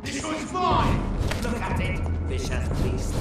This one's mine! Look at it, vicious beast.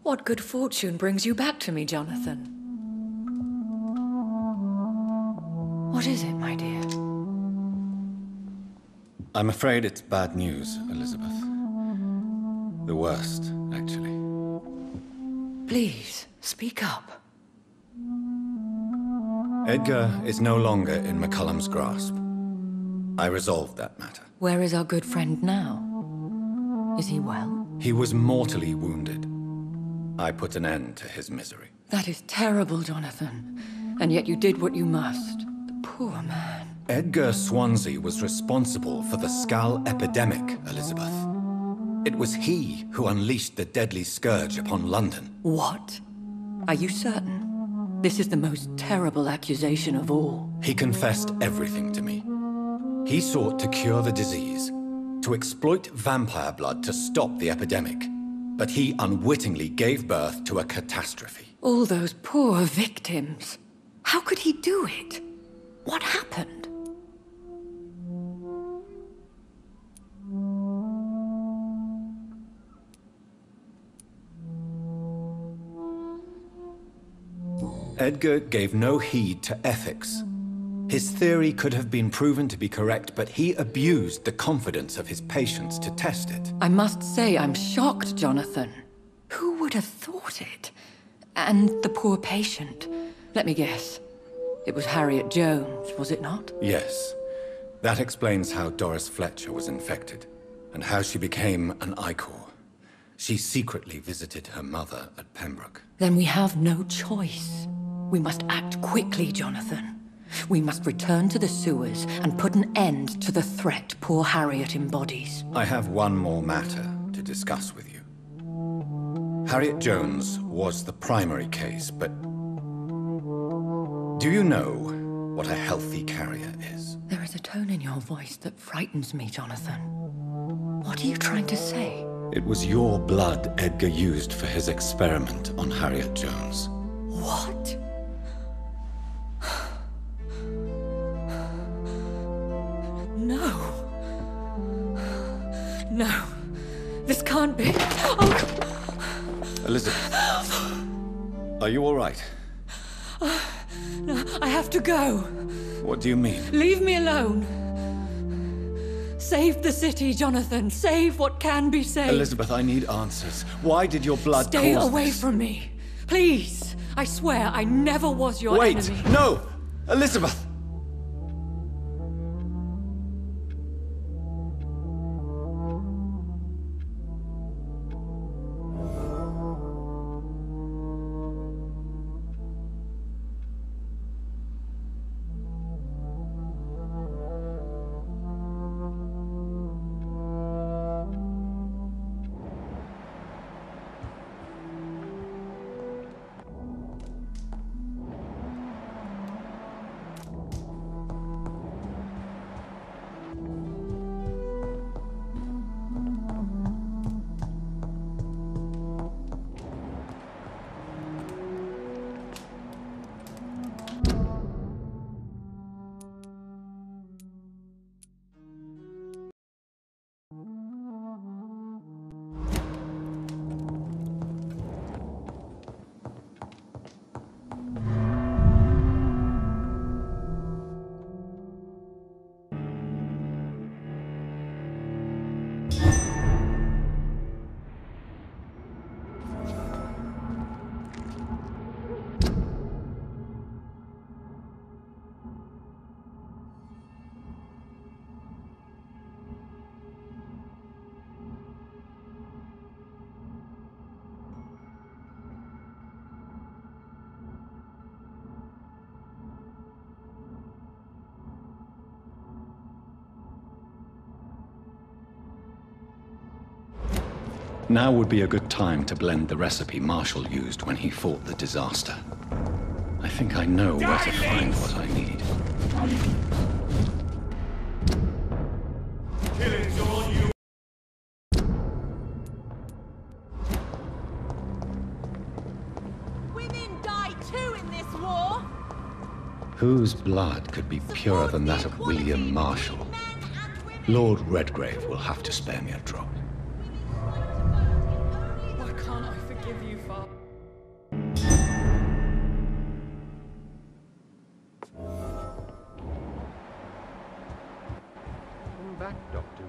What good fortune brings you back to me, Jonathan? What is it, my dear? I'm afraid it's bad news, Elizabeth. The worst, actually. Please, speak up. Edgar is no longer in McCallum's grasp. I resolved that matter. Where is our good friend now? Is he well? He was mortally wounded. I put an end to his misery. That is terrible, Jonathan. And yet you did what you must. The poor man. Edgar Swansea was responsible for the Skull epidemic, Elizabeth. It was he who unleashed the deadly scourge upon London. What? Are you certain? This is the most terrible accusation of all. He confessed everything to me. He sought to cure the disease, to exploit vampire blood to stop the epidemic. But he unwittingly gave birth to a catastrophe. All those poor victims. How could he do it? What happened? Edgar gave no heed to ethics. His theory could have been proven to be correct, but he abused the confidence of his patients to test it. I must say I'm shocked, Jonathan. Who would have thought it? And the poor patient. Let me guess. It was Harriet Jones, was it not? Yes. That explains how Doris Fletcher was infected, and how she became an Ichor. She secretly visited her mother at Pembroke. Then we have no choice. We must act quickly, Jonathan. We must return to the sewers and put an end to the threat poor Harriet embodies. I have one more matter to discuss with you. Harriet Jones was the primary case, but do you know what a healthy carrier is? There is a tone in your voice that frightens me, Jonathan. What are you trying to say? It was your blood Edgar used for his experiment on Harriet Jones. What? No. No. This can't be. Oh. Elizabeth. Are you all right? No, I have to go. What do you mean? Leave me alone. Save the city, Jonathan. Save what can be saved. Elizabeth, I need answers. Why did your blood Stay cause away this? from me. Please. I swear I never was your enemy. Wait! No! Elizabeth! Now would be a good time to blend the recipe Marshall used when he fought the disaster. I think I know where to find what I need. Killings are on you. Women die too in this war. Whose blood could be purer than that of William Marshall? Lord Redgrave will have to spare me a drop. Why can't I forgive you, Father? Come back, Doctor.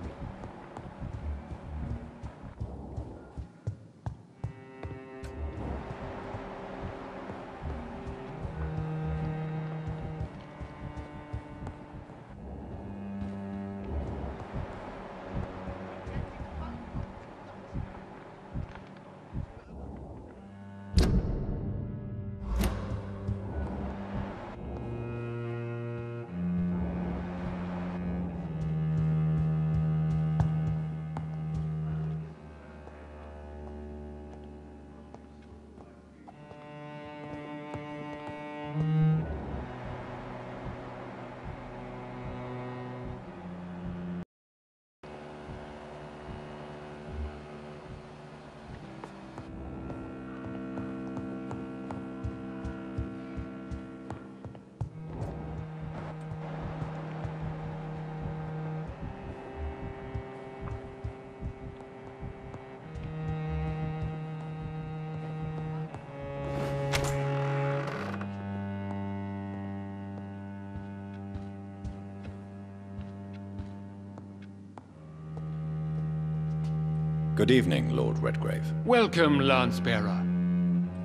Good evening, Lord Redgrave. Welcome, Lance-Bearer.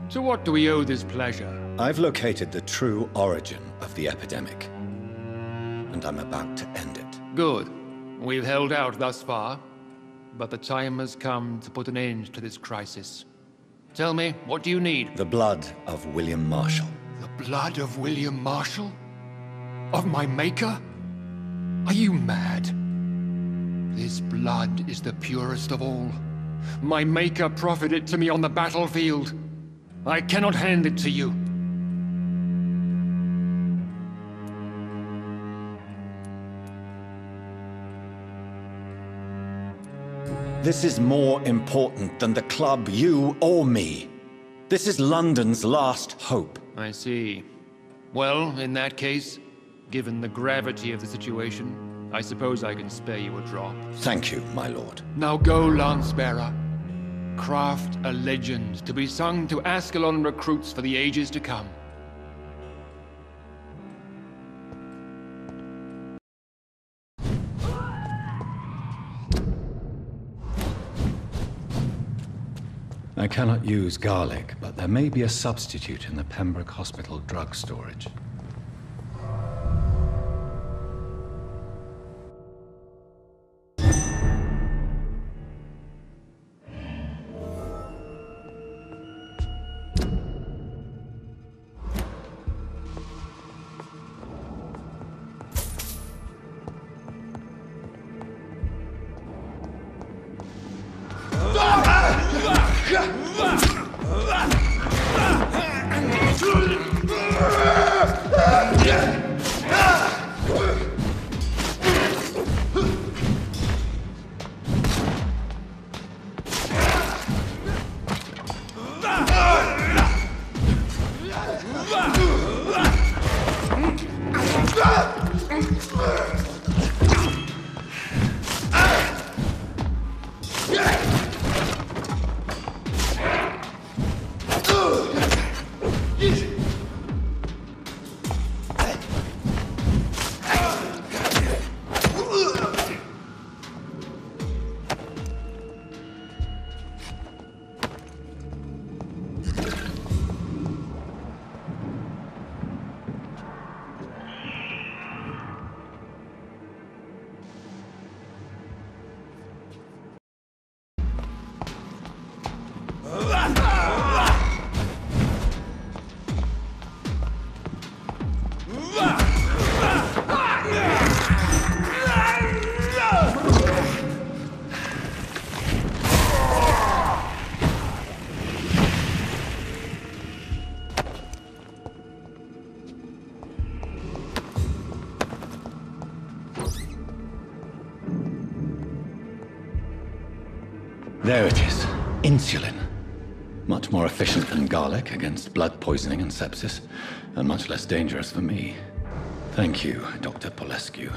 To what do we owe this pleasure? I've located the true origin of the epidemic, and I'm about to end it. Good. We've held out thus far, but the time has come to put an end to this crisis. Tell me, what do you need? The blood of William Marshall. The blood of William Marshall? Of my maker? Are you mad? This blood is the purest of all. My maker proffered it to me on the battlefield. I cannot hand it to you. This is more important than the club, you or me. This is London's last hope. I see. Well, in that case, given the gravity of the situation, I suppose I can spare you a drop. Thank you, my lord. Now go, Lance-Bearer. Craft a legend to be sung to Ascalon recruits for the ages to come. I cannot use garlic, but there may be a substitute in the Pembroke Hospital drug storage. There it is. Insulin. Much more efficient than garlic against blood poisoning and sepsis, and much less dangerous for me. Thank you, Dr. Polescu.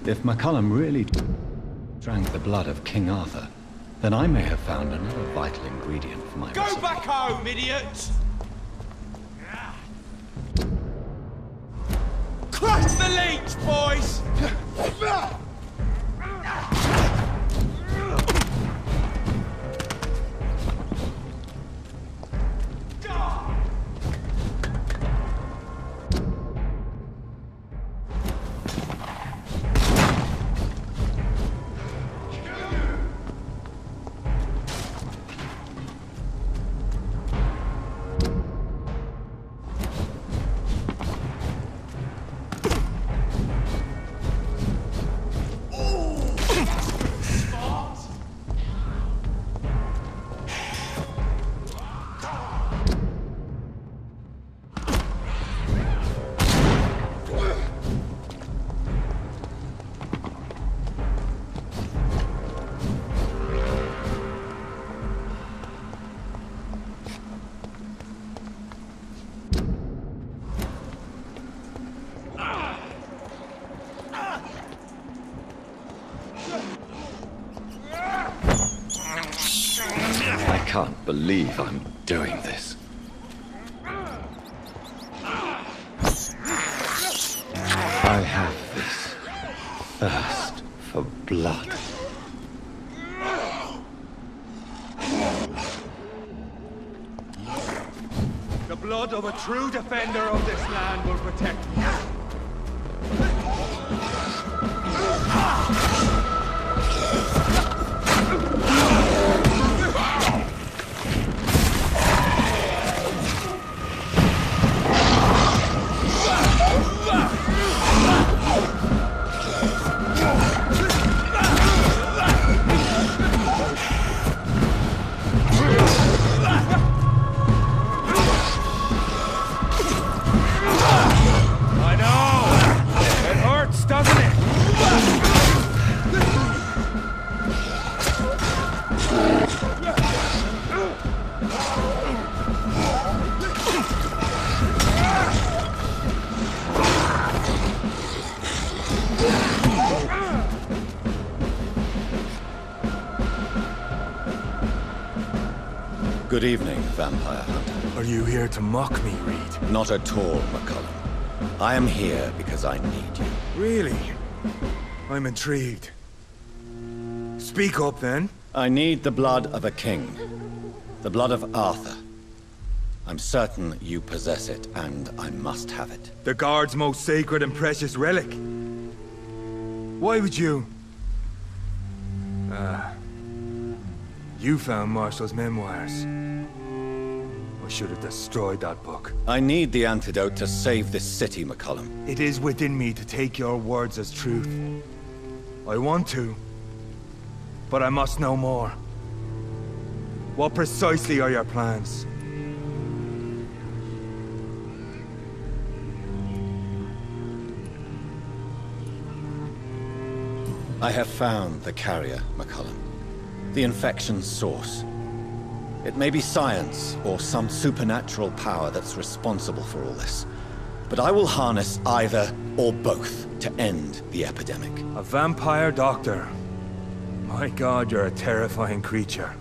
If McCallum really drank the blood of King Arthur, then I may have found another vital ingredient for my recipe. Go back home, idiot! Crush the leech, boys! I can't believe I'm doing this. I have this thirst for blood. The blood of a true defender of this land will protect me. Good evening, Vampire Hunter. Are you here to mock me, Reed? Not at all, McCallum. I am here because I need you. Really? I'm intrigued. Speak up, then. I need the blood of a king. The blood of Arthur. I'm certain you possess it, and I must have it. The Guard's most sacred and precious relic. Why would you... You found Marshall's memoirs. I should have destroyed that book. I need the antidote to save this city, McCallum. It is within me to take your words as truth. I want to, but I must know more. What precisely are your plans? I have found the carrier, McCallum. The infection's source. It may be science or some supernatural power that's responsible for all this. But I will harness either or both to end the epidemic. A vampire doctor. My God, you're a terrifying creature.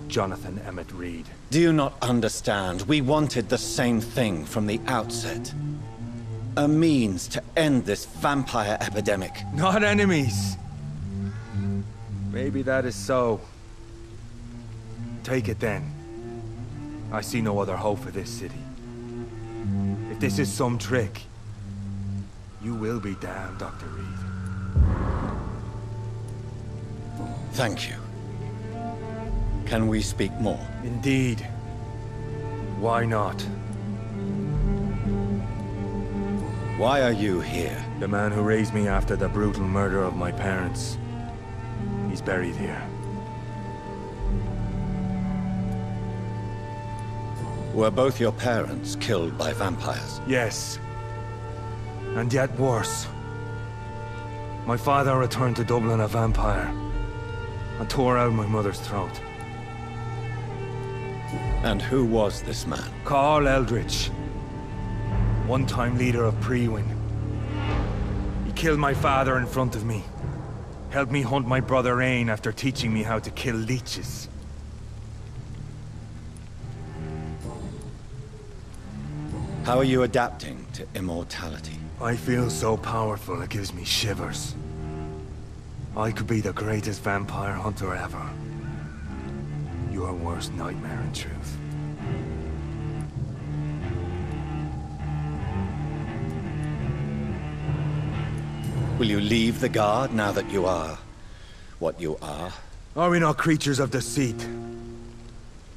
Jonathan Emmett Reed. Do you not understand? We wanted the same thing from the outset. A means to end this vampire epidemic. Not enemies. Maybe that is so. Take it then. I see no other hope for this city. If this is some trick, you will be damned, Dr. Reed. Thank you. Can we speak more? Indeed. Why not? Why are you here? The man who raised me after the brutal murder of my parents. He's buried here. Were both your parents killed by vampires? Yes. And yet worse. My father returned to Dublin a vampire and tore out my mother's throat. And who was this man? Carl Eldritch. One-time leader of Prewin. He killed my father in front of me. Helped me hunt my brother Ain after teaching me how to kill leeches. How are you adapting to immortality? I feel so powerful it gives me shivers. I could be the greatest vampire hunter ever. Your worst nightmare, in truth. Will you leave the Guard now that you are what you are? Are we not creatures of deceit?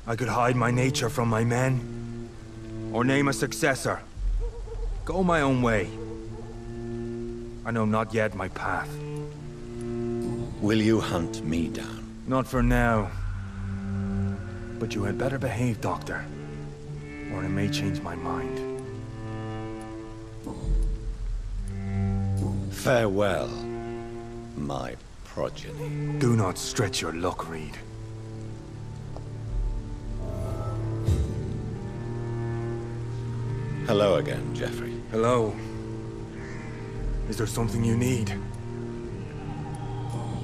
I could hide my nature from my men, or name a successor. Go my own way. I know not yet my path. Will you hunt me down? Not for now. But you had better behave, Doctor, or I may change my mind. Farewell, my progeny. Do not stretch your luck, Reed. Hello again, Jeffrey. Hello. Is there something you need?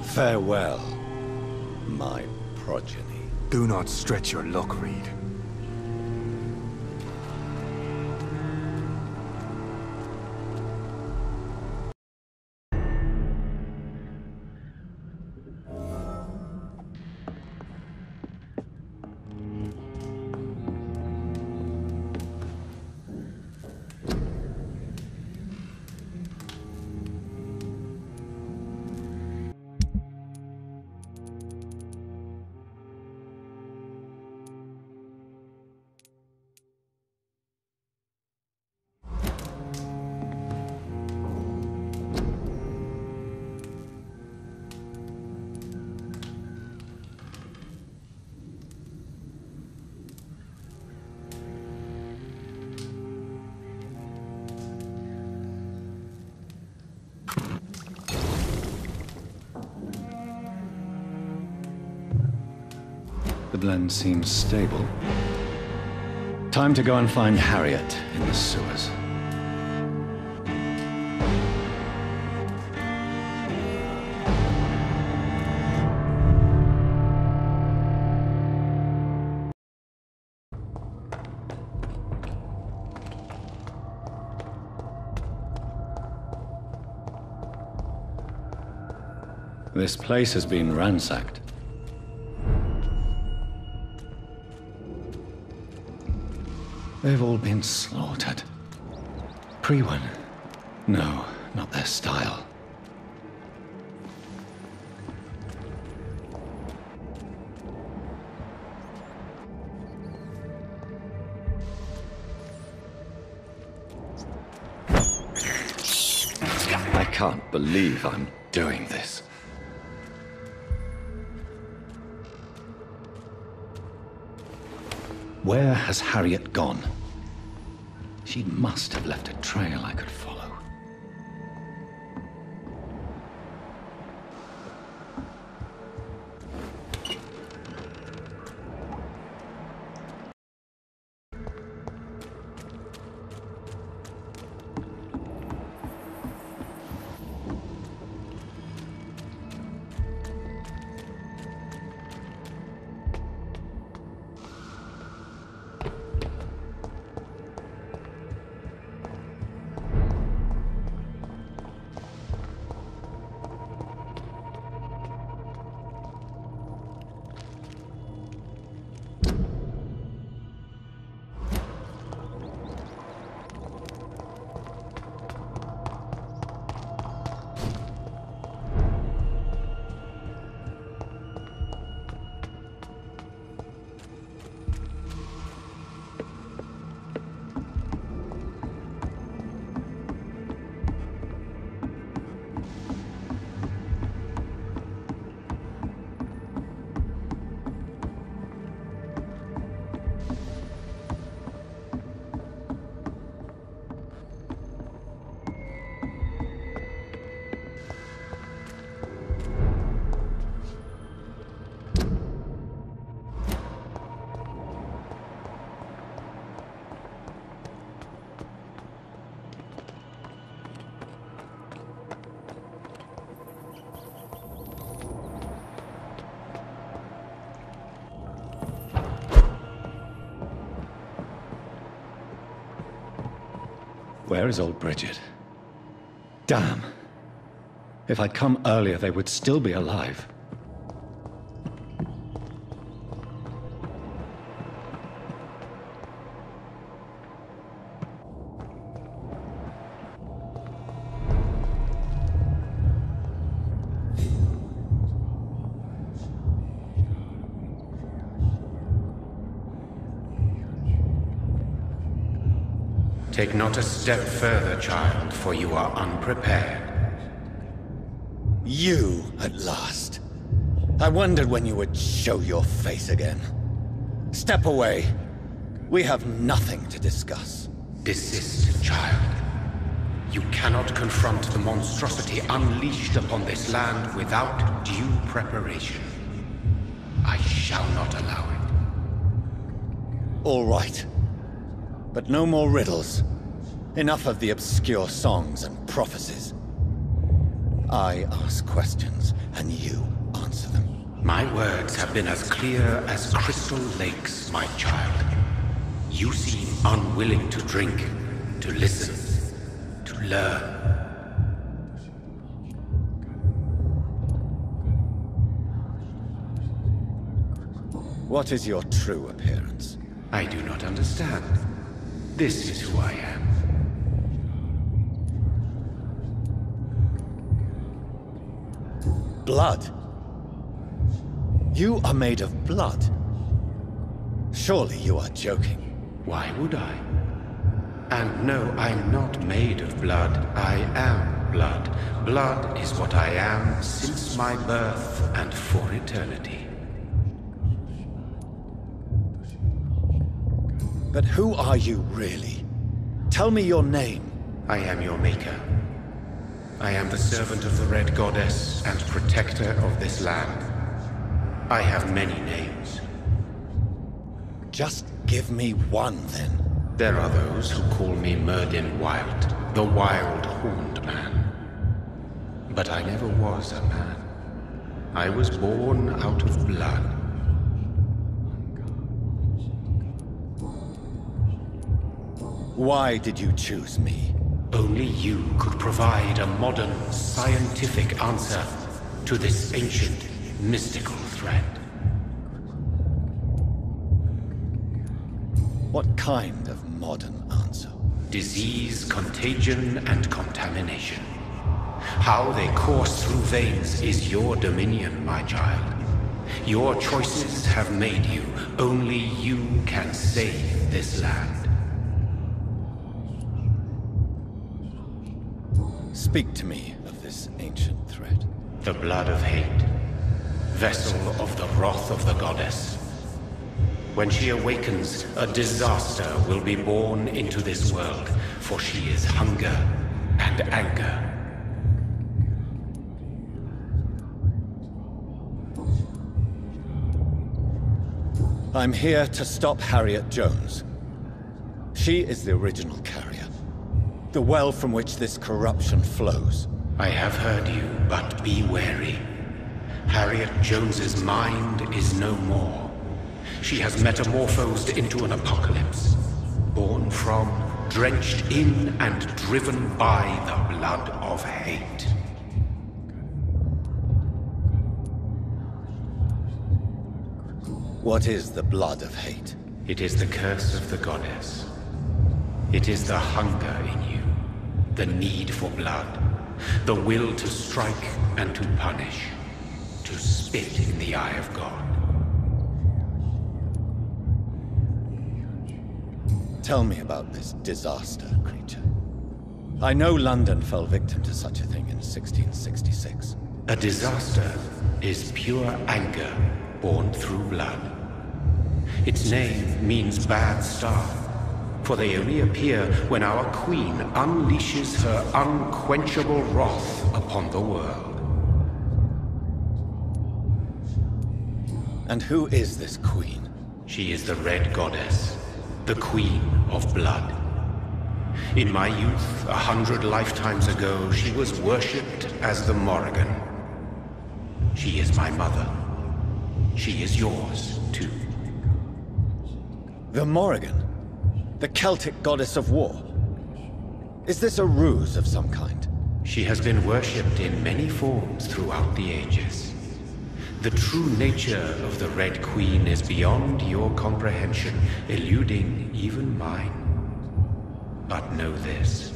Farewell, my progeny. Do not stretch your luck, Reed. The blend seems stable. Time to go and find Harriet in the sewers. This place has been ransacked. They've all been slaughtered. Pre-one? No, not their style. I can't believe I'm doing this. Where has Harriet gone? She must have left a trail I could follow. Where is old Bridget? Damn. If I'd come earlier, they would still be alive. Take not a step further, child, for you are unprepared. You, at last. I wondered when you would show your face again. Step away. We have nothing to discuss. Desist, child. You cannot confront the monstrosity unleashed upon this land without due preparation. I shall not allow it. All right. But no more riddles. Enough of the obscure songs and prophecies. I ask questions, and you answer them. My words have been as clear as crystal lakes, my child. You seem unwilling to drink, to listen, to learn. What is your true appearance? I do not understand. This is who I am. Blood? You are made of blood. Surely you are joking. Why would I? And no, I'm not made of blood. I am blood. Blood is what I am since my birth and for eternity. But who are you really? Tell me your name. I am your maker. I am the servant of the Red Goddess and protector of this land. I have many names. Just give me one, then. There are those who call me Myrddin Wild, the Wild Horned Man. But I never was a man. I was born out of blood. Why did you choose me? Only you could provide a modern, scientific answer to this ancient, mystical threat. What kind of modern answer? Disease, contagion, and contamination. How they course through veins is your dominion, my child. Your choices have made you. Only you can save this land. Speak to me of this ancient threat. The blood of hate. Vessel of the wrath of the goddess. When she awakens, a disaster will be born into this world, for she is hunger and anger. I'm here to stop Harriet Jones. She is the original carrier. The well from which this corruption flows. I have heard you, but be wary. Harriet Jones's mind is no more. She has metamorphosed into an apocalypse. Born from, drenched in, and driven by the blood of hate. What is the blood of hate? It is the curse of the goddess. It is the hunger in you, the need for blood, the will to strike and to punish, to spit in the eye of God. Tell me about this disaster, creature. I know London fell victim to such a thing in 1666. A disaster is pure anger born through blood. Its name means bad star, for they only appear when our queen unleashes her unquenchable wrath upon the world. And who is this queen? She is the Red Goddess, the Queen of Blood. In my youth, 100 lifetimes ago, she was worshipped as the Morrigan. She is my mother. She is yours, too. The Morrigan? The Celtic goddess of war? Is this a ruse of some kind? She has been worshipped in many forms throughout the ages. The true nature of the Red Queen is beyond your comprehension, eluding even mine. But know this.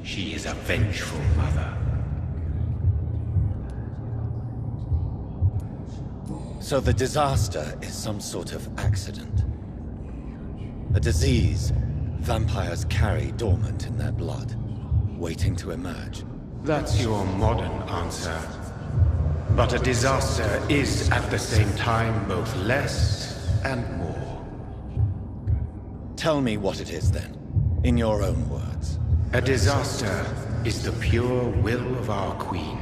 She is a vengeful mother. So the disaster is some sort of accident. A disease vampires carry dormant in their blood, waiting to emerge. That's your modern answer. But a disaster is at the same time both less and more. Tell me what it is then, in your own words. A disaster is the pure will of our queen.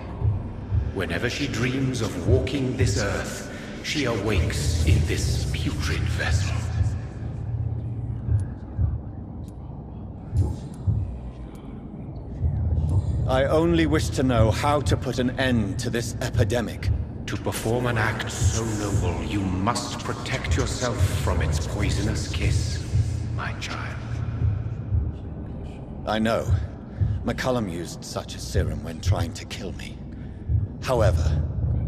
Whenever she dreams of walking this earth, she awakes in this putrid vessel. I only wish to know how to put an end to this epidemic. To perform an act so noble, you must protect yourself from its poisonous kiss, my child. I know. McCallum used such a serum when trying to kill me. However,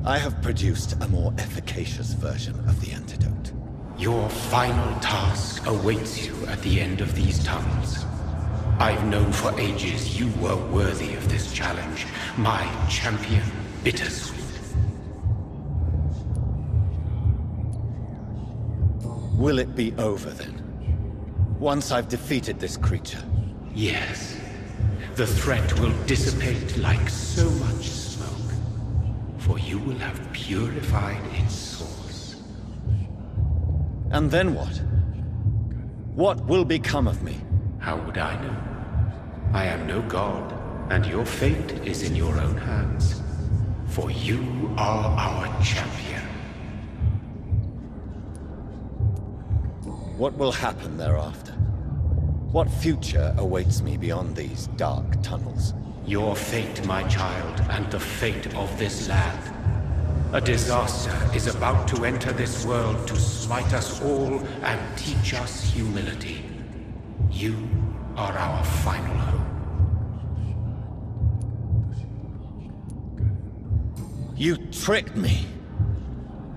I have produced a more efficacious version of the antidote. Your final task awaits you at the end of these tunnels. I've known for ages you were worthy of this challenge, my champion, Bittersweet. Will it be over then? Once I've defeated this creature? Yes. The threat will dissipate like so much smoke, for you will have purified its source. And then what? What will become of me? How would I know? I am no god, and your fate is in your own hands. For you are our champion. What will happen thereafter? What future awaits me beyond these dark tunnels? Your fate, my child, and the fate of this land. A disaster is about to enter this world to smite us all and teach us humility. You are our final hope. You tricked me.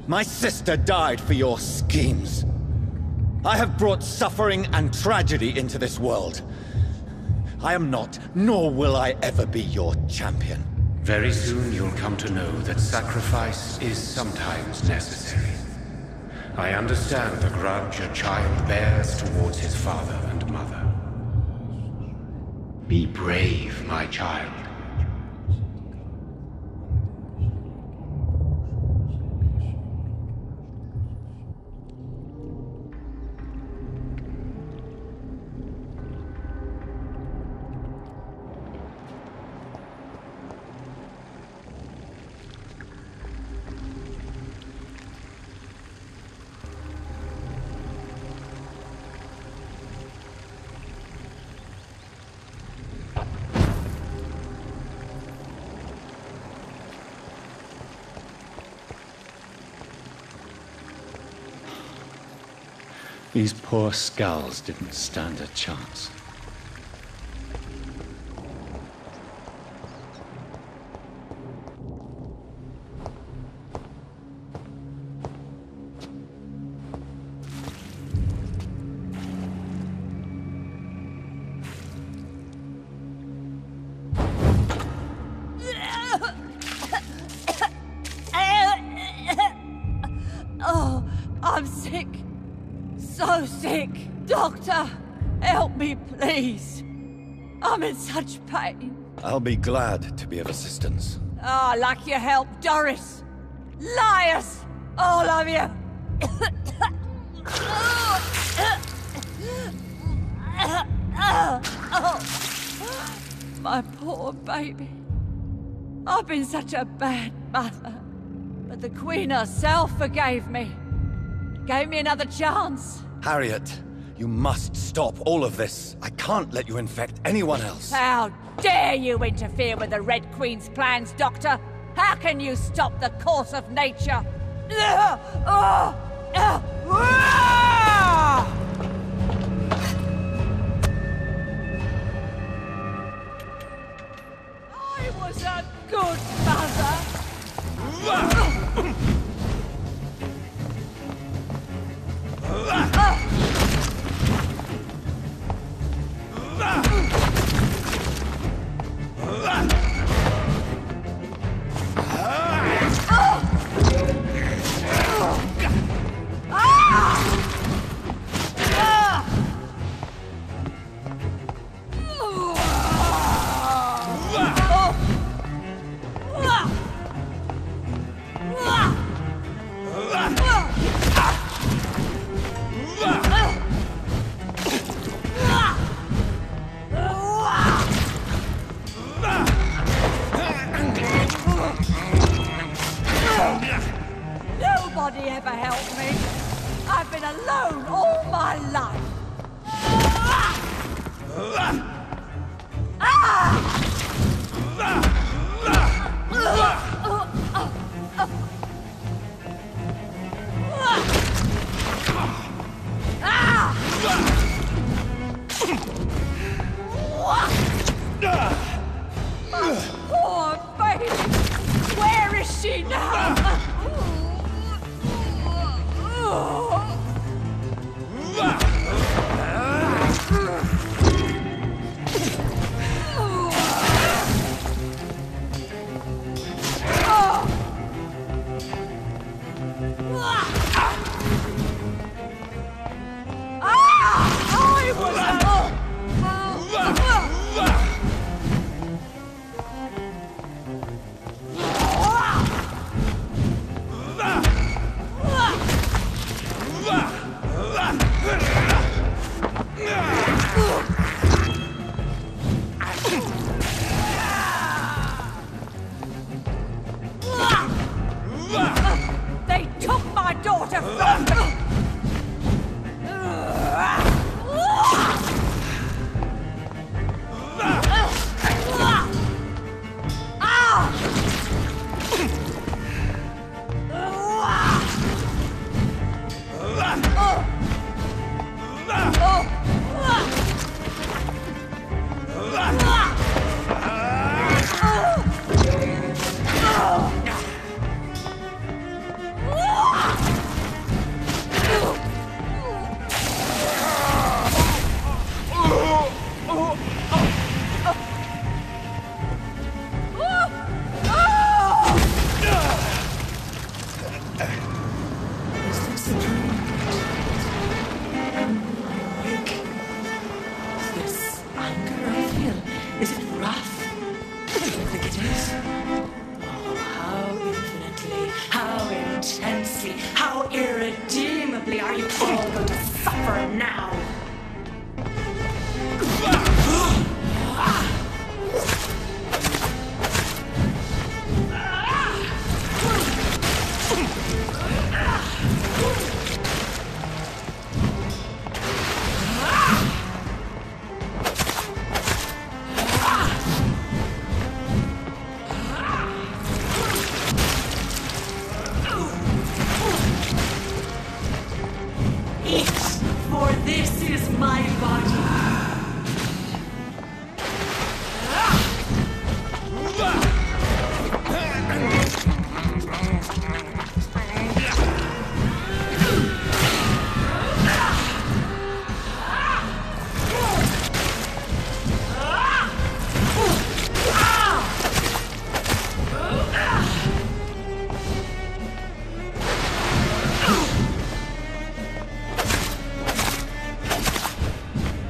My sister died for your schemes. I have brought suffering and tragedy into this world. I am not, nor will I ever be your champion. Very soon you'll come to know that sacrifice is sometimes necessary. I understand the grudge a child bears towards his father and mother. Be brave, my child. These poor skulls didn't stand a chance. Oh, I'm sick. So sick. Doctor, help me, please. I'm in such pain. I'll be glad to be of assistance. Ah, like your help, Doris. Liars! All of you! My poor baby. I've been such a bad mother. But the Queen herself forgave me. Gave me another chance. Harriet, you must stop all of this. I can't let you infect anyone else. How dare you interfere with the Red Queen's plans, Doctor? How can you stop the course of nature? I've been alone all my life. Poor baby! Where is she now? They took my daughter from me!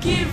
Give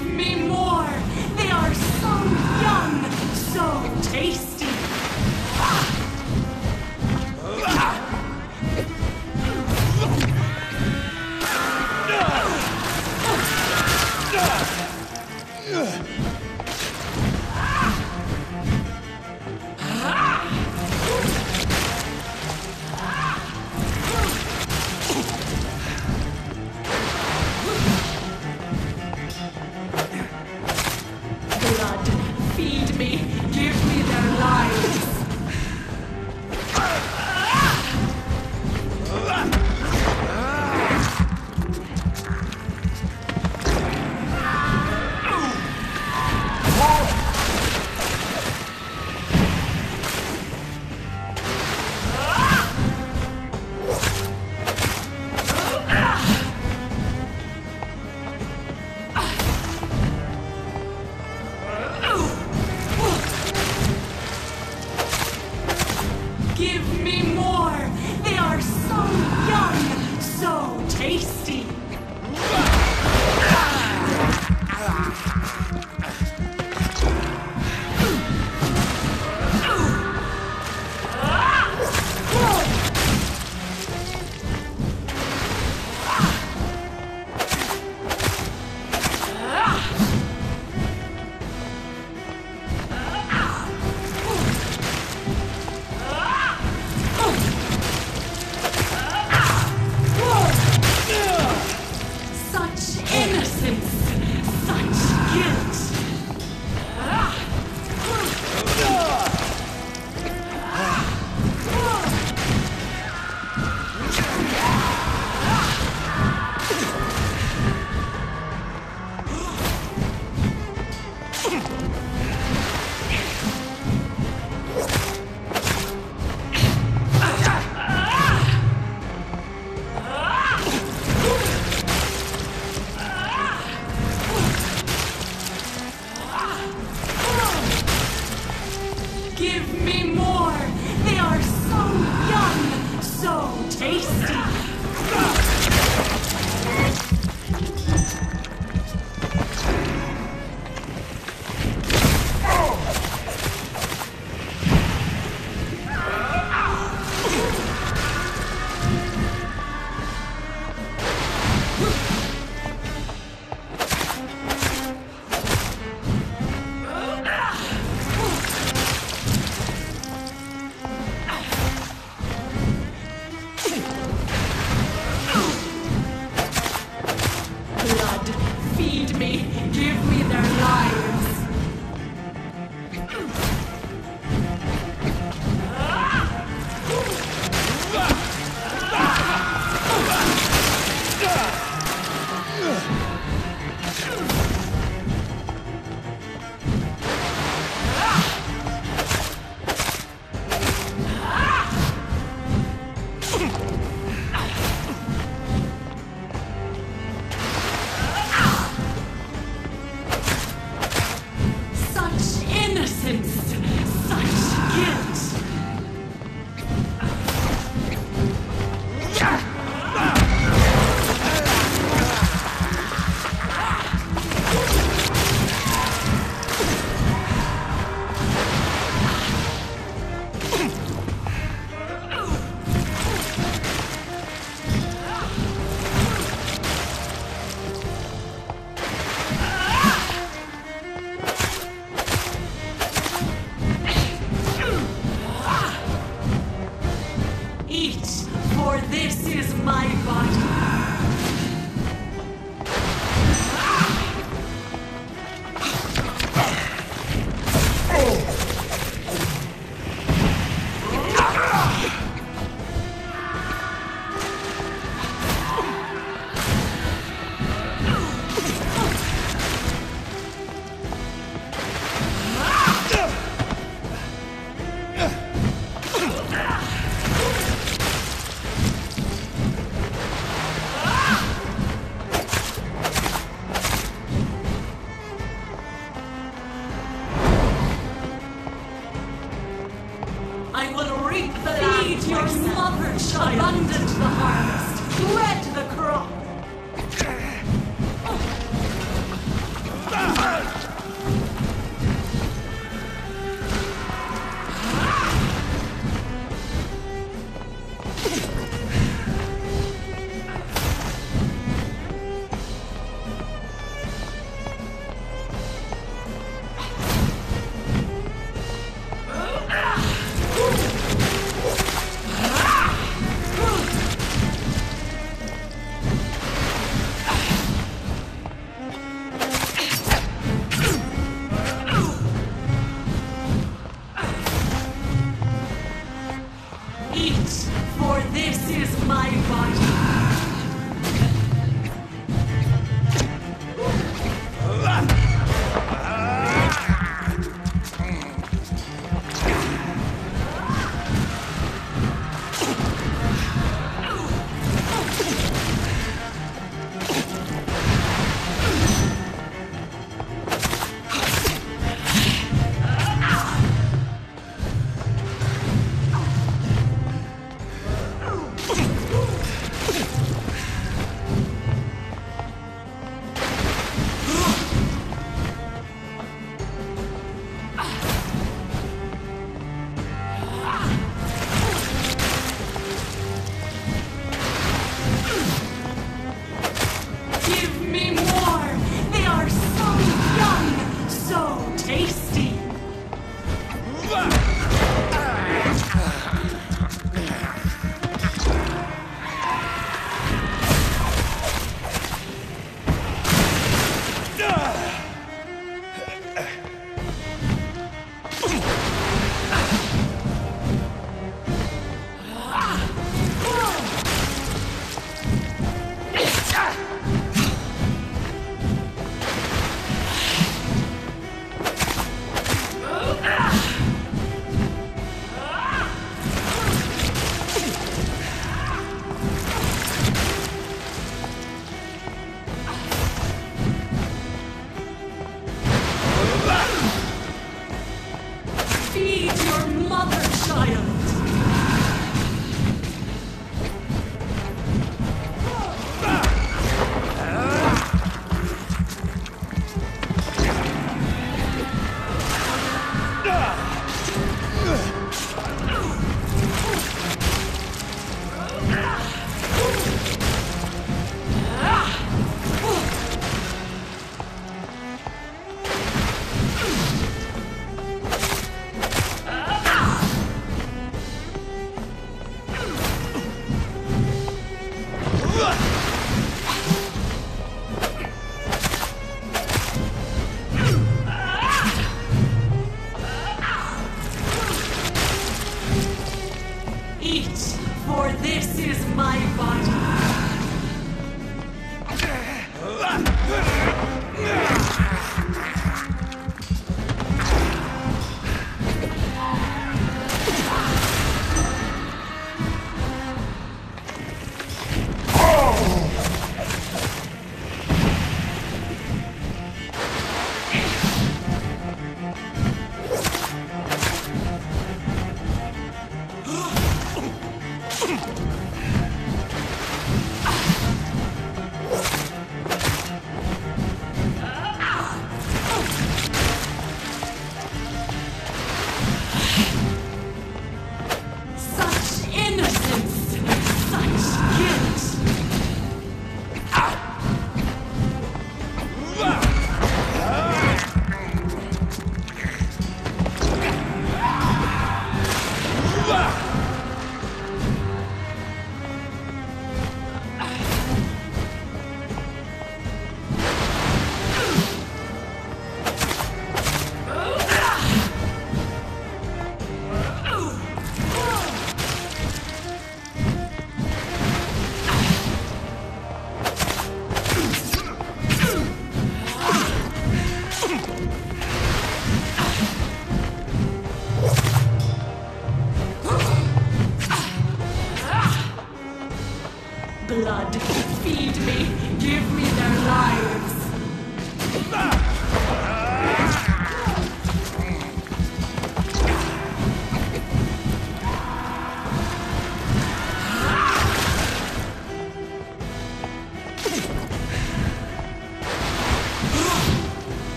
me! Give me their lives!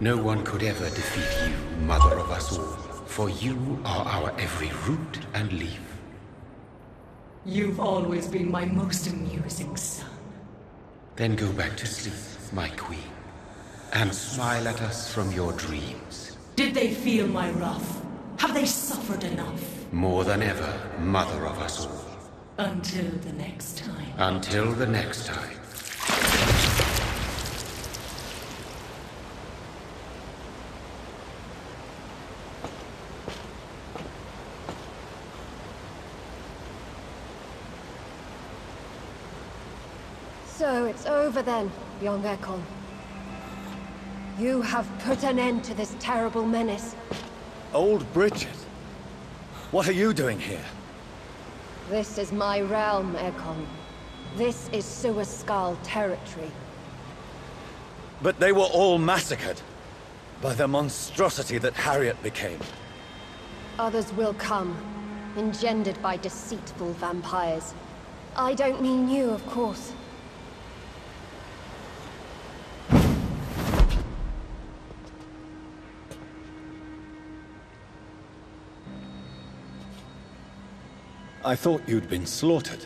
No one could ever defeat you, mother of us all, for you are our every root and leaf. You've always been my most amusing son. Then go back to sleep, my queen, and smile at us from your dreams. Did they feel my wrath? Have they suffered enough? More than ever, mother of us all. Until the next time. Until the next time. So it's over then, young Ekon. You have put an end to this terrible menace. Old Bridget, what are you doing here? This is my realm, Ekon. This is Suascal territory. But they were all massacred by the monstrosity that Harriet became. Others will come, engendered by deceitful vampires. I don't mean you, of course. I thought you'd been slaughtered,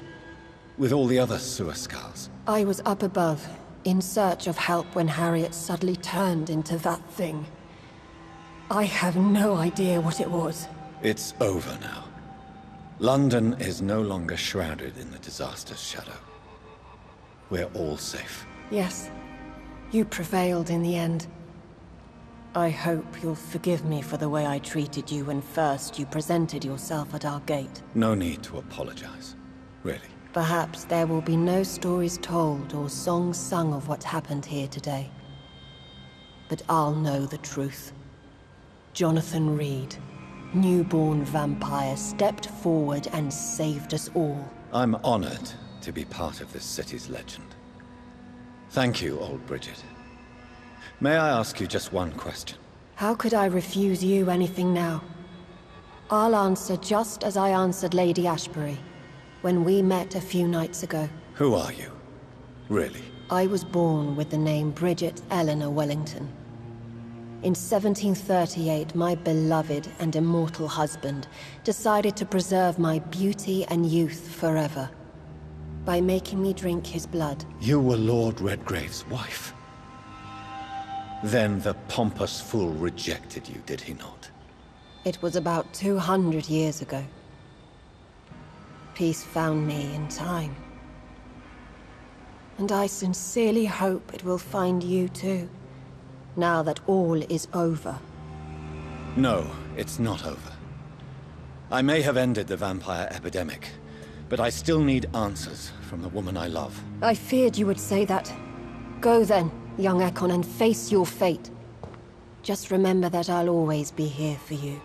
with all the other Suascals. I was up above, in search of help when Harriet suddenly turned into that thing. I have no idea what it was. It's over now. London is no longer shrouded in the disaster's shadow. We're all safe. Yes, you prevailed in the end. I hope you'll forgive me for the way I treated you when first you presented yourself at our gate. No need to apologize, really. Perhaps there will be no stories told or songs sung of what happened here today. But I'll know the truth. Jonathan Reed, newborn vampire, stepped forward and saved us all. I'm honored to be part of this city's legend. Thank you, old Bridget. May I ask you just one question? How could I refuse you anything now? I'll answer just as I answered Lady Ashbury, when we met a few nights ago. Who are you? Really? I was born with the name Bridget Eleanor Wellington. In 1738, my beloved and immortal husband decided to preserve my beauty and youth forever, by making me drink his blood. You were Lord Redgrave's wife. Then the pompous fool rejected you, did he not? It was about 200 years ago. Peace found me in time. And I sincerely hope it will find you too, now that all is over. No, it's not over. I may have ended the vampire epidemic, but I still need answers from the woman I love. I feared you would say that. Go then, young Ekon, and face your fate. Just remember that I'll always be here for you.